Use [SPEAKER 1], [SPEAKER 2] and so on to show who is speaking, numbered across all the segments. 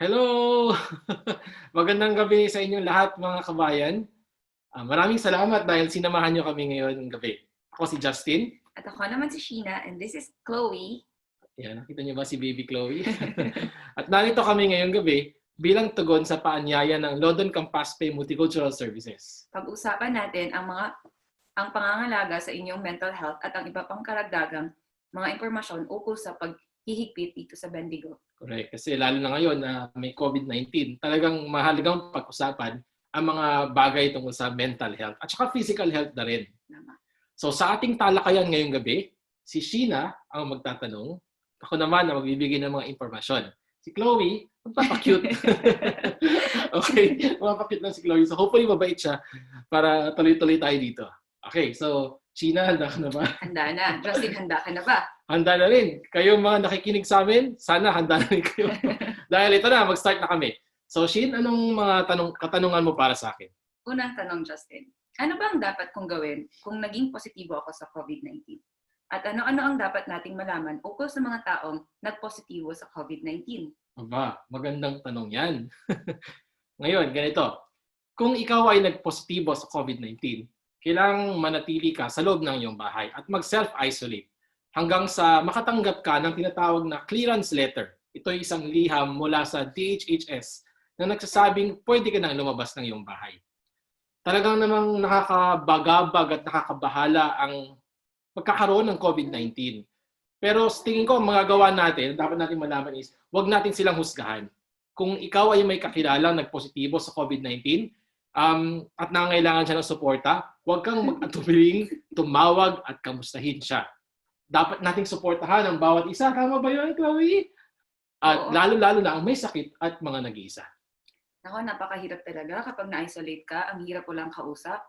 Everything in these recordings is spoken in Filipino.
[SPEAKER 1] Hello! Magandang gabi sa inyong lahat mga kabayan. Maraming salamat dahil sinamahan niyo kami ngayong gabi. Ako si Justin.
[SPEAKER 2] At ako naman si Sheena, and this is Chloe.
[SPEAKER 1] Yan, nakita niyo ba si Baby Chloe? At narito kami ngayong gabi bilang tugon sa paanyaya ng Lodon Campaspe Multicultural Services.
[SPEAKER 2] Pag-usapan natin ang pangangalaga sa inyong mental health at ang iba pang karagdagang mga impormasyon ukol sa paghihigpit dito sa Bendigo.
[SPEAKER 1] Correct. Kasi lalo na ngayon na may COVID-19, talagang mahalagang pag-usapan ang mga bagay tungkol sa mental health at saka physical health na rin. So sa ating talakayan ngayong gabi, si Sheena ang magtatanong. Ako naman ang magbibigay ng mga impormasyon. Si Chloe, magpapakute. Okay, magpapakute lang si Chloe. So hopefully mabait siya para tuloy-tuloy tayo dito. Okay, so Sheena, handa ka na ba?
[SPEAKER 2] Handa na. Justin, handa ka na ba?
[SPEAKER 1] Handa na rin. Kayo mga nakikinig sa amin, sana handa na rin kayo. Dahil ito na, mag-start na kami. So Shin, anong mga katanungan mo para sa akin?
[SPEAKER 2] Unang tanong, Justin. Ano ba ang dapat kong gawin kung naging positibo ako sa COVID-19? At ano-ano ang dapat nating malaman ukol sa mga taong nagpositibo sa COVID-19?
[SPEAKER 1] Aba, magandang tanong yan. Ngayon, ganito. Kung ikaw ay nagpositibo sa COVID-19, kailangang manatili ka sa loob ng iyong bahay at mag-self-isolate hanggang sa makatanggap ka ng tinatawag na clearance letter. Ito ay isang liham mula sa DHHS na nagsasabing pwede ka nang lumabas ng iyong bahay. Talagang namang nakakabagabag at nakakabahala ang pagkakaroon ng COVID-19. Pero sa tingin ko, ang magagawa natin, dapat natin malaman is, huwag natin silang husgahan. Kung ikaw ay may kakilalang nagpositibo sa COVID-19 at nangangailangan siya ng suporta, huwag kang mag-atubiling, tumawag at kamustahin siya. Dapat nating suportahan ang bawat isa. Tama ba yun, Chloe? At lalo-lalo na ang may sakit at mga nag-iisa.
[SPEAKER 2] Ako, napakahirap talaga kapag na-isolate ka. Ang hirap walang kausap.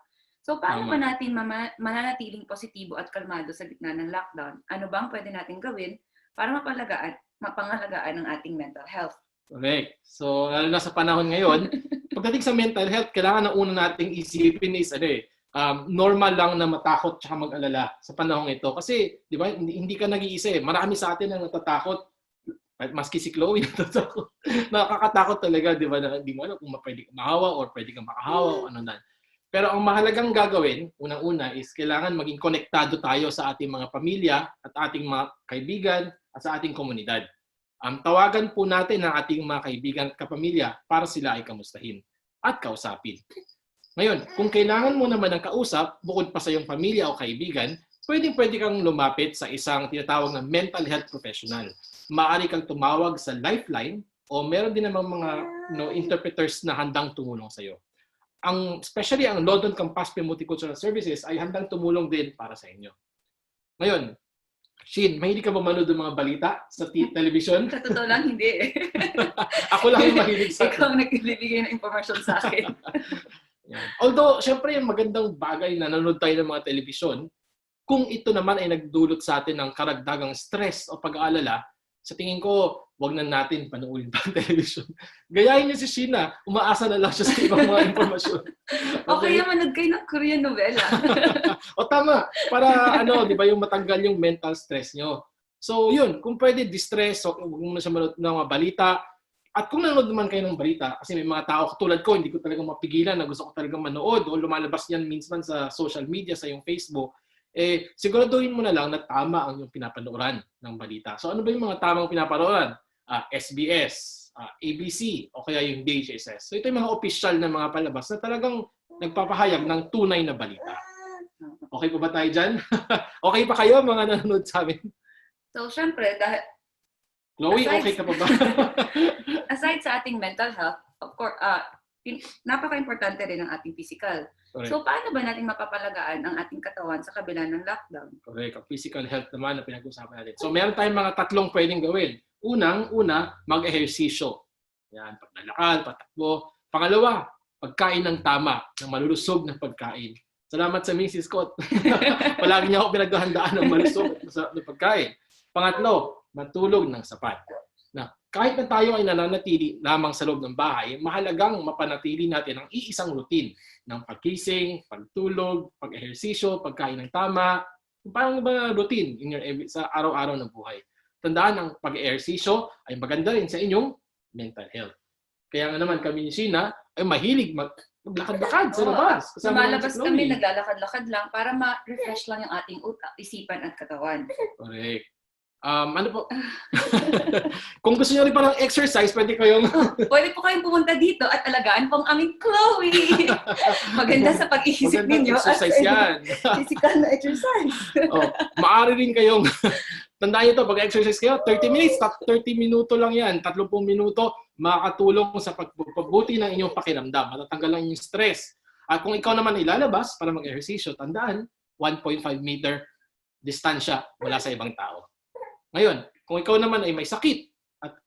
[SPEAKER 2] So, paano ba natin mananatiling positibo at kalmado sa gitna ng lockdown? Ano bang pwede natin gawin para mapangalagaan ang ating mental health?
[SPEAKER 1] Correct. So, lalo na sa panahon ngayon, pagdating sa mental health, kailangan na una nating isipin is normal lang na matakot at mag-alala sa panahong ito. Kasi, di ba, hindi ka nag-iisa eh. Marami sa atin ang natatakot. Maski si Chloe natatakot. Nakakatakot talaga, di ba, na hindi mo alam kung pwede kang mahawa or pwede kang makahawa o ano na. Pero ang mahalagang gagawin, unang-una, is kailangan maging konektado tayo sa ating mga pamilya at ating mga kaibigan at sa ating komunidad. Tawagan po natin ang ating mga kaibigan at kapamilya para sila ay kamustahin at kausapin. Ngayon, kung kailangan mo naman ng kausap, bukod pa sa iyong pamilya o kaibigan, pwede kang lumapit sa isang tinatawag na mental health professional. Maaari kang tumawag sa lifeline o meron din namang mga interpreters na handang tumulong sa iyo. Especially ang Lodon Campaspe Multicultural Services ay handang tumulong din para sa inyo. Ngayon, Shin, mahilig ka ba manood ng mga balita sa television?
[SPEAKER 2] Sa totoo lang, hindi.
[SPEAKER 1] Ako lang yung mahilig sa
[SPEAKER 2] Ikaw ang nagbibigay ng impormasyon sa akin.
[SPEAKER 1] Although, syempre, yung magandang bagay na nanonood tayo ng mga television, kung ito naman ay nagdulot sa atin ng karagdagang stress o pag-aalala, sa tingin ko, wag na natin panoorin pa ang television. Gayahin niyo si Sheena, umaasa na lang siya sa ibang mga impormasyon.
[SPEAKER 2] Okay, manood kayo ng Korean novela.
[SPEAKER 1] O tama, para di ba yung matanggal yung mental stress nyo. So yun, kung pwede distress, so, huwag mo na siya manood ng mga balita. At kung nanonood naman kayo ng balita, kasi may mga tao katulad ko, hindi ko talaga mapigilan na gusto ko talaga manood o lumalabas yan minsan sa social media, sa yung Facebook, siguraduhin mo na lang na tama ang yung pinapanooran ng balita. So ano ba yung mga tamang pinapanooran? SBS, ABC, o kaya yung DHSS. So ito yung mga official na mga palabas na talagang nagpapahayag ng tunay na balita. Okay po ba tayo dyan? Okay pa kayo mga nanonood sa amin?
[SPEAKER 2] So syempre, dahil
[SPEAKER 1] Chloe, okay ka pa ba?
[SPEAKER 2] Aside sa ating mental health, of course, napaka-importante rin ang ating physical. Correct. So paano ba natin mapapalagaan ang ating katawan sa kabila ng lockdown?
[SPEAKER 1] Correct. Ang physical health naman na pinag-usapan natin. So meron tayong mga tatlong pwedeng gawin. Una, mag-ehersisyo. Yan, paglalakad, patakbo. Pangalawa, pagkain ng tama, ng malulusog na pagkain. Salamat sa Mrs. Scott. Palagi niya ako pinaghahandaan ng malusog na pagkain. Pangatlo, matulog ng sapat. Na kahit na tayo ay nananatili lamang sa loob ng bahay, mahalagang mapanatili natin ang iisang routine ng pagkising, pagtulog, pag-ehersisyo, pagkain ng tama, parang ba routine sa araw-araw ng buhay. Tandaan ang pag-ehersisyo ay maganda rin sa inyong mental health. Kaya nga naman kami ni Sheena ay mahilig maglakad-lakad sa labas.
[SPEAKER 2] Lumalabas kami, naglalakad-lakad lang para ma-refresh lang yung ating utak, isipan at katawan.
[SPEAKER 1] Correct. Ano po? Kung gusto niyo rin pa ng exercise, pwede
[SPEAKER 2] po kayong pumunta dito at alagaan po ang aming Chloe. Maganda sa pag-iisip ninyo.
[SPEAKER 1] Exercise yan.
[SPEAKER 2] Physical na exercise.
[SPEAKER 1] Maaari rin kayong, tandaan niyo to, pag-exercise kayo, 30 minutes, 30 minuto lang yan, 30 minuto, makakatulong sa pagpabuti ng inyong pakiramdam. Matatanggal lang yung stress. At kung ikaw naman ilalabas para mag-ehersisyo, tandaan, 1.5 meter distansya mula sa ibang tao. Ngayon, kung ikaw naman ay may sakit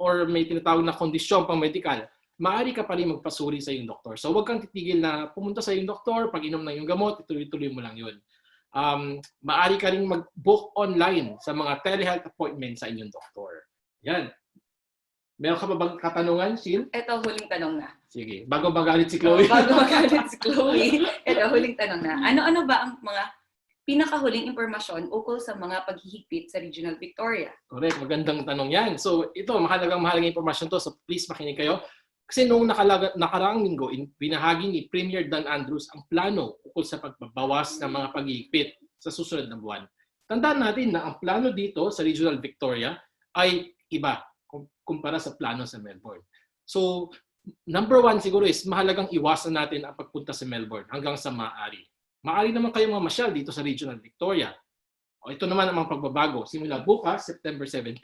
[SPEAKER 1] or may tinatawag na kondisyon pang medical, maaari ka pa rin magpasuri sa iyong doktor. So huwag kang titigil na pumunta sa iyong doktor, pag-inom ng iyong gamot, ituloy-tuloy mo lang yun. Maaari ka rin mag-book online sa mga telehealth appointment sa inyong doktor. Yan. Meron ka pa bang katanungan, Sheena?
[SPEAKER 2] Ito, huling tanong na.
[SPEAKER 1] Sige. Bago magalit si Chloe.
[SPEAKER 2] Bago magalit si Chloe. Ito, huling tanong na. Ano-ano ba ang mga pinakahuling impormasyon ukol sa mga paghihigpit sa Regional Victoria?
[SPEAKER 1] Correct. Magandang tanong yan. So ito, mahalagang impormasyon to. So please makinig kayo. Kasi noong nakaraang linggo, binahagi ni Premier Dan Andrews ang plano ukol sa pagbabawas ng mga paghihigpit sa susunod na buwan. Tandaan natin na ang plano dito sa Regional Victoria ay iba kumpara sa plano sa Melbourne. So number one siguro is mahalagang iwasan natin ang pagpunta sa Melbourne hanggang sa maaari. Maaari naman kayong mamasyal dito sa Regional Victoria. O ito naman ang mga pagbabago. Simula bukas, September 17,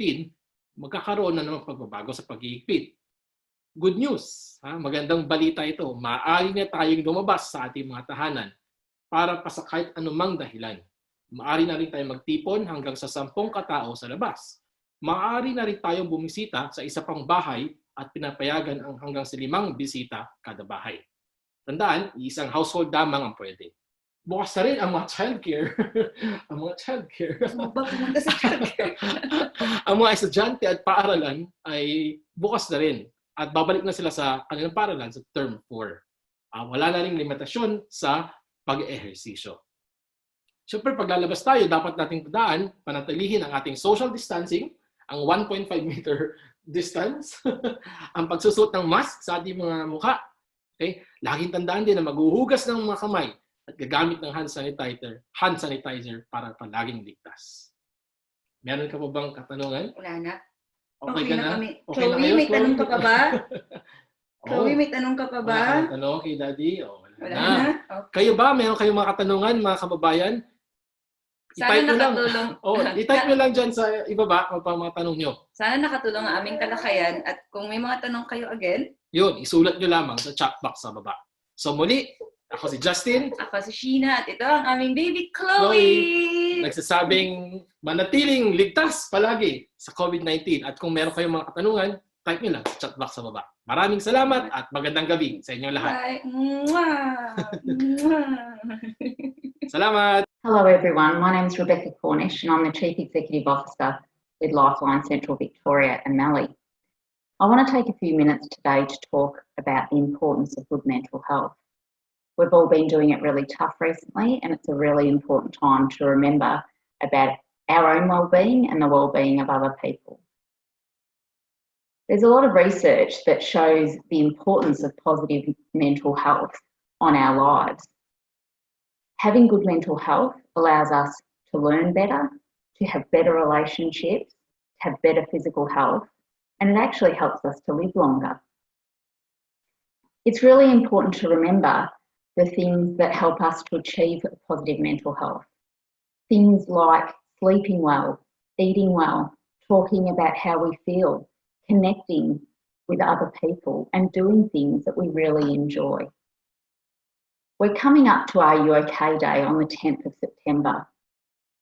[SPEAKER 1] magkakaroon na ng pagbabago sa paghihigpit. Good news. Magandang balita ito. Maaari na tayong lumabas sa ating mga tahanan para pa sa kahit anumang dahilan. Maaari na rin tayong magtipon hanggang sa 10 katao sa labas. Maaari na rin tayong bumisita sa isa pang bahay at pinapayagan ang hanggang sa 5 bisita kada bahay. Tandaan, isang household lamang ang pwede. Bukas na rin ang mga childcare. Ang mga childcare.
[SPEAKER 2] Pumunta sa childcare.
[SPEAKER 1] Ang mga estudyante at paaralan ay bukas na rin. At babalik na sila sa kanilang paaralan sa term 4. Wala na rin limitasyon sa pag-ehersisyo. Siyempre, paglalabas tayo, dapat nating tandaan, panatilihin ang ating social distancing, ang 1.5 meter distance, ang pagsusuot ng mask sa ating mga mukha. Okay? Laging tandaan din na maghuhugas ng mga kamay at gagamit ng hand sanitizer para palaging ligtas. Meron ka pa bang katanungan?
[SPEAKER 2] Wala na.
[SPEAKER 1] Okay ka na?
[SPEAKER 2] Kami.
[SPEAKER 1] Okay
[SPEAKER 2] Chloe,
[SPEAKER 1] na kayo,
[SPEAKER 2] may tanong ka pa ba?
[SPEAKER 1] Oh.
[SPEAKER 2] Chloe, may tanong ka pa ba?
[SPEAKER 1] Wala ka tanong kay Daddy? Wala na.
[SPEAKER 2] Okay.
[SPEAKER 1] Kayo ba? Meron kayong mga katanungan, mga kababayan?
[SPEAKER 2] Sana nakatulong.
[SPEAKER 1] I-type nyo lang dyan sa ibaba kung pa mga tanong nyo.
[SPEAKER 2] Sana nakatulong ang aming talakayan at kung may mga tanong kayo again,
[SPEAKER 1] yun, isulat nyo lamang sa chat box sa baba. So muli, ako si Justin.
[SPEAKER 2] Ako si Sheena at ito ang aming baby Chloe.
[SPEAKER 1] Nagsasabing manatiling ligtas palagi sa COVID-19. At kung meron kayong mga katanungan, type nyo lang sa chat box sa baba. Maraming salamat at magandang gabi sa inyong lahat.
[SPEAKER 2] Bye. Mwah. Mwah.
[SPEAKER 1] Salamat.
[SPEAKER 3] Hello everyone, my name is Rebecca Cornish and I'm the Chief Executive Officer with Lifeline Central Victoria and Mallee. I want to take a few minutes today to talk about the importance of good mental health. We've all been doing it really tough recently and it's a really important time to remember about our own wellbeing and the wellbeing of other people. There's a lot of research that shows the importance of positive mental health on our lives. Having good mental health allows us to learn better, to have better relationships, to have better physical health, and it actually helps us to live longer. It's really important to remember the things that help us to achieve positive mental health. Things like sleeping well, eating well, talking about how we feel, connecting with other people, and doing things that we really enjoy. We're coming up to our You OK Day on the 10th of September.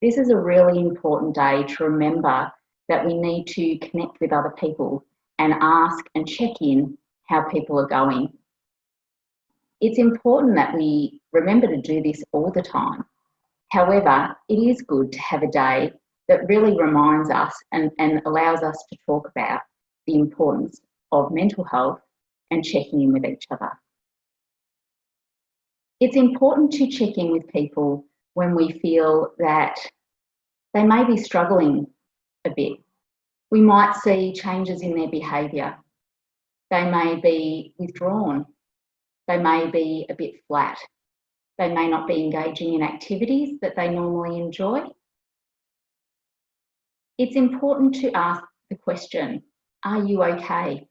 [SPEAKER 3] This is a really important day to remember that we need to connect with other people and ask and check in how people are going. It's important that we remember to do this all the time. However, it is good to have a day that really reminds us and allows us to talk about the importance of mental health and checking in with each other. It's important to check in with people when we feel that they may be struggling a bit. We might see changes in their behaviour. They may be withdrawn. They may be a bit flat. They may not be engaging in activities that they normally enjoy. It's important to ask the question, are you okay?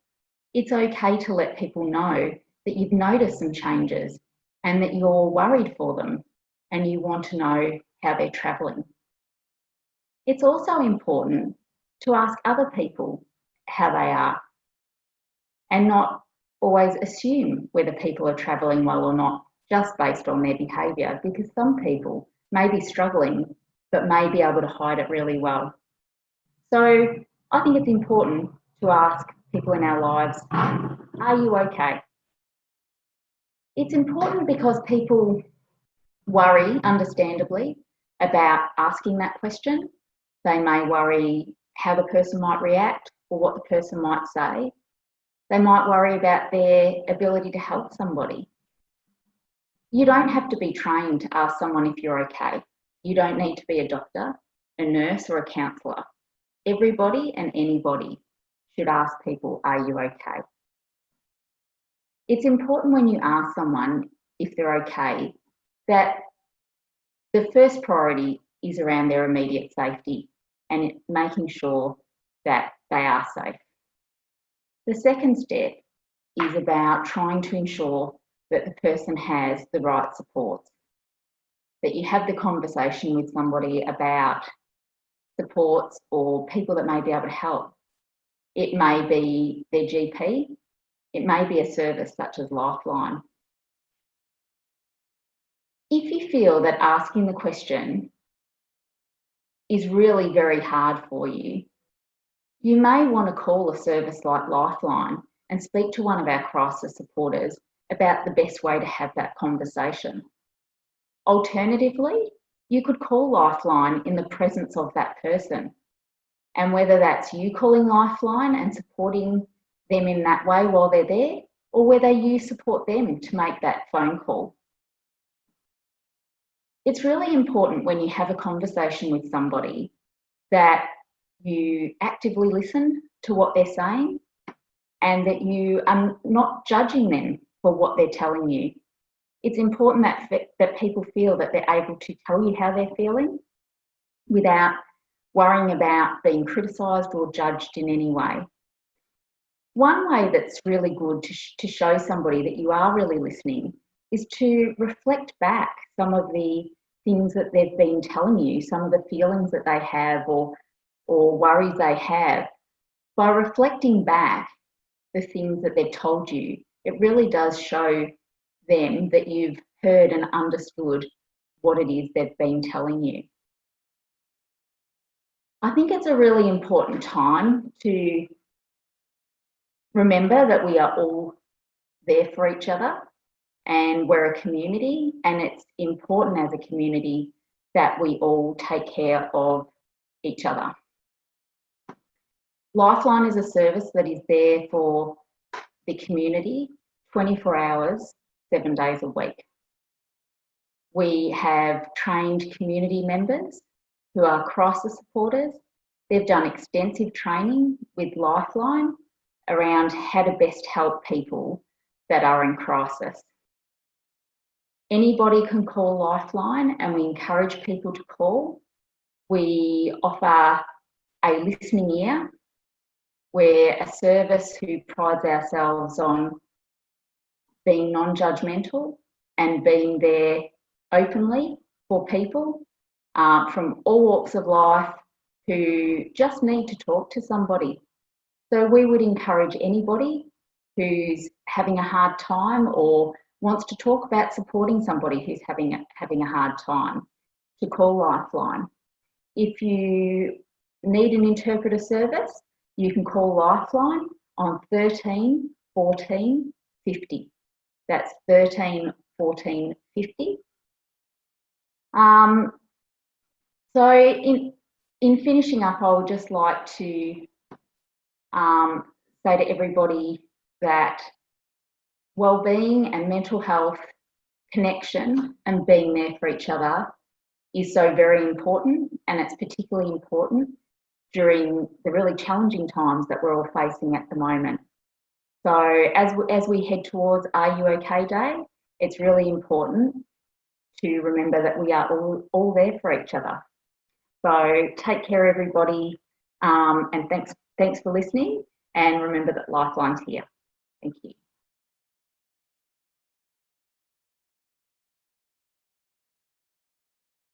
[SPEAKER 3] It's okay to let people know that you've noticed some changes and that you're worried for them and you want to know how they're travelling. It's also important to ask other people how they are and not always assume whether people are travelling well or not just based on their behaviour, because some people may be struggling but may be able to hide it really well. So I think it's important to ask people in our lives, are you okay? It's important because people worry, understandably, about asking that question. They may worry how the person might react or what the person might say. They might worry about their ability to help somebody. You don't have to be trained to ask someone if you're okay. You don't need to be a doctor, a nurse, or a counsellor. Everybody and anybody should ask people, are you okay? It's important when you ask someone if they're okay that the first priority is around their immediate safety and making sure that they are safe. The second step is about trying to ensure that the person has the right supports, that you have the conversation with somebody about supports or people that may be able to help. It may be their GP, it may be a service such as Lifeline. If you feel that asking the question is really very hard for you, you may want to call a service like Lifeline and speak to one of our crisis supporters about the best way to have that conversation. Alternatively, you could call Lifeline in the presence of that person. And whether that's you calling Lifeline and supporting them in that way while they're there, or whether you support them to make that phone call. It's really important when you have a conversation with somebody that you actively listen to what they're saying and that you are not judging them for what they're telling you. It's important that people feel that they're able to tell you how they're feeling without worrying about being criticised or judged in any way. One way that's really good to show somebody that you are really listening is to reflect back some of the things that they've been telling you, some of the feelings that they have or worries they have. By reflecting back the things that they've told you, it really does show them that you've heard and understood what it is they've been telling you. I think it's a really important time to remember that we are all there for each other and we're a community, and it's important as a community that we all take care of each other. Lifeline is a service that is there for the community 24 hours, 7 days a week. We have trained community members who are crisis supporters. They've done extensive training with Lifeline around how to best help people that are in crisis. Anybody can call Lifeline and we encourage people to call. We offer a listening ear. We're a service who prides ourselves on being non-judgmental and being there openly for people from all walks of life who just need to talk to somebody. So we would encourage anybody who's having a hard time or wants to talk about supporting somebody who's having a hard time to call Lifeline. If you need an interpreter service, you can call Lifeline on 13 14 50. That's 13 14 50. So in finishing up, I would just like to say to everybody that wellbeing and mental health connection and being there for each other is so very important, and it's particularly important during the really challenging times that we're all facing at the moment. So as we head towards Are You OK Day, it's really important to remember that we are all there for each other. So take care, everybody, and thanks for listening. And remember that Lifeline's here. Thank you.